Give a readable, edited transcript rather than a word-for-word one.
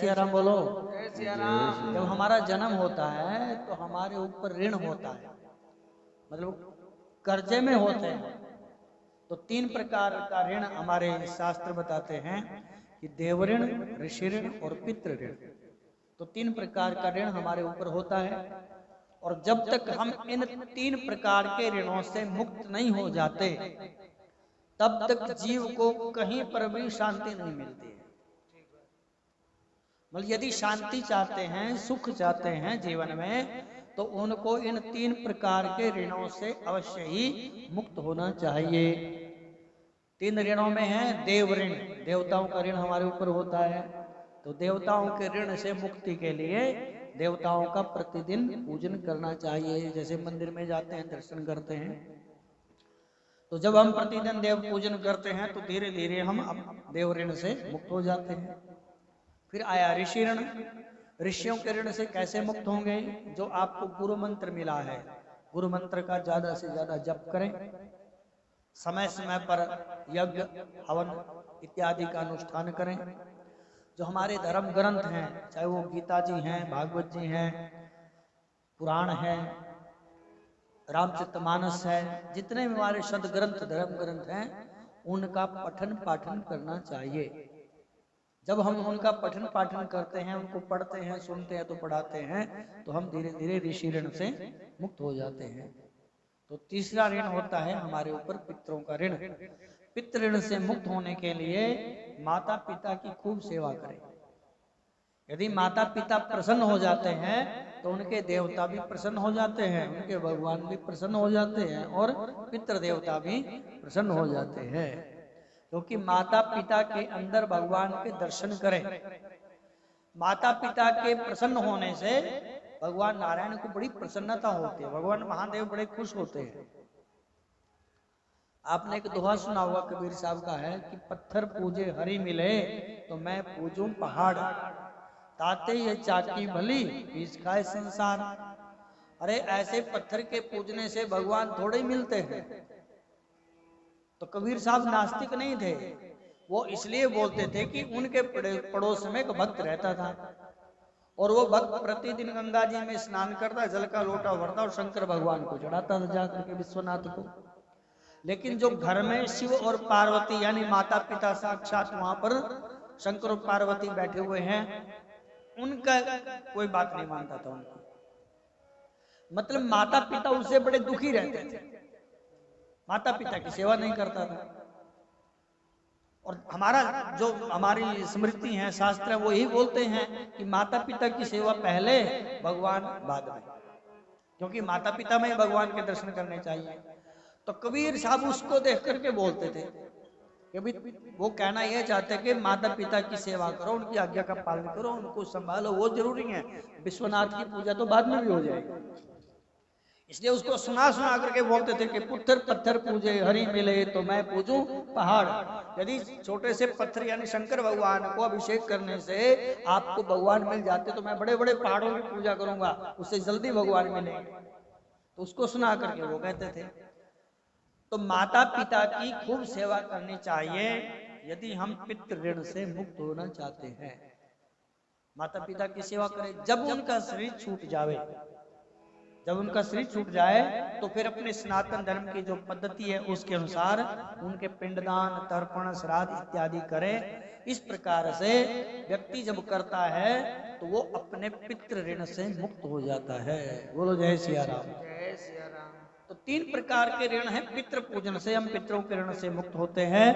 सिया राम बोलो। जय सिया राम। जब हमारा जन्म होता है तो हमारे ऊपर ऋण होता है, मतलब कर्जे में होते हैं। तो 3 प्रकार का ऋण हमारे शास्त्र बताते हैं कि देव ऋण, ऋषि ऋण और पितृ ऋण। तो 3 प्रकार का ऋण हमारे ऊपर होता है, और जब तक हम इन 3 प्रकार के ऋणों से मुक्त नहीं हो जाते तब तक जीव को कहीं पर भी शांति नहीं मिलती है। मतलब यदि शांति चाहते हैं, सुख चाहते हैं जीवन में, तो उनको इन 3 प्रकार के ऋणों से अवश्य ही मुक्त होना चाहिए। 3 ऋणों में है देव ऋण, देवताओं का ऋण हमारे ऊपर होता है। तो देवताओं के ऋण से मुक्ति के लिए देवताओं का प्रतिदिन पूजन करना चाहिए। जैसे मंदिर में जाते हैं, दर्शन करते हैं, तो जब हम प्रतिदिन देव पूजन करते हैं तो धीरे धीरे हम देव ऋण से मुक्त हो जाते हैं। फिर आया ऋषि ऋण। ऋषियों के ऋण से कैसे मुक्त होंगे? जो आपको गुरु मंत्र मिला है, गुरु मंत्र का ज्यादा से ज्यादा जप करें, समय समय पर यज्ञ हवन इत्यादि का अनुष्ठान करें। जो हमारे धर्म ग्रंथ हैं, चाहे वो गीता जी हैं, भागवत जी हैं, पुराण है, रामचरितमानस है, जितने भी हमारे सदग्रंथ धर्म ग्रंथ हैं, उनका पठन पाठन करना चाहिए। जब हम उनका पठन पाठन करते हैं, उनको पढ़ते हैं, सुनते हैं, तो पढ़ाते हैं, तो हम धीरे धीरे ऋषि ऋण से मुक्त हो जाते हैं। तो तीसरा ऋण होता है हमारे ऊपर पितरों का ऋण। पितृ ऋण से मुक्त होने के लिए माता पिता की खूब सेवा करें। यदि माता पिता प्रसन्न हो जाते हैं तो उनके देवता भी प्रसन्न हो जाते हैं, उनके भगवान भी प्रसन्न हो जाते हैं, और पितृ देवता भी प्रसन्न हो जाते हैं। क्योंकि माता पिता के अंदर भगवान के दर्शन करें। माता पिता के प्रसन्न होने से भगवान नारायण को बड़ी प्रसन्नता होती है, भगवान महादेव बड़े खुश होते हैं। आपने एक दोहा सुना होगा कबीर साहब का है कि पत्थर पूजे हरि मिले तो मैं पूजूं पहाड़, ताते ये चाकी भली पीस खाए संसार। अरे ऐसे पत्थर के पूजने से भगवान थोड़े ही मिलते हैं। तो कबीर साहब नास्तिक नहीं थे, वो इसलिए बोलते थे कि उनके पड़ोस में एक भक्त रहता था, और वो भक्त प्रतिदिन गंगा जी में स्नान करता, जल का लोटा भरता और शंकर भगवान को चढ़ाता था जाकर के, विश्वनाथ को। लेकिन जो घर में शिव और पार्वती यानी माता पिता साक्षात वहां पर शंकर और पार्वती बैठे हुए हैं, उनका कोई बात नहीं मानता था उनको। मतलब माता पिता उससे बड़े दुखी रहते थे, माता पिता की सेवा नहीं करता था। और हमारा जो हमारी स्मृति है, शास्त्र है, वो यही बोलते हैं कि माता पिता की सेवा पहले, भगवान बाद में, क्योंकि माता पिता में भगवान के दर्शन करने चाहिए। तो कबीर साहब उसको देख करके बोलते थे कि वो कहना यह चाहते कि माता पिता की सेवा करो, उनकी आज्ञा का पालन करो, उनको संभालो, वो जरूरी है, विश्वनाथ की पूजा तो बाद में भी हो जाएगी। इसलिए उसको सुना सुना करके बोलते थे कि पुत्र पत्थर पूजे हरि मिले तो मैं पूजूं पहाड़। यदि छोटे से पत्थर यानी शंकर भगवान को अभिषेक करने से आपको भगवान मिल जाते तो मैं बड़े बड़े पहाड़ों की पूजा करूंगा, उससे जल्दी भगवान मिलेंगे। तो उसको सुना करके वो कहते थे। तो माता पिता की खूब सेवा करनी चाहिए यदि हम पितृ ऋण से मुक्त होना चाहते हैं। माता पिता की सेवा करें। जब उनका शरीर छूट जावे, जब उनका शरीर छूट जाए तो फिर अपने सनातन धर्म की जो पद्धति है उसके अनुसार उनके पिंडदान, तर्पण, श्राद्ध इत्यादि करें। इस प्रकार से व्यक्ति जब करता है तो वो अपने पितृ ऋण से मुक्त हो जाता है। बोलो जय सिया राम। जय सिया राम। तो 3 प्रकार के ऋण हैं। पितृ पूजन से हम पितरों के ऋण से मुक्त होते हैं।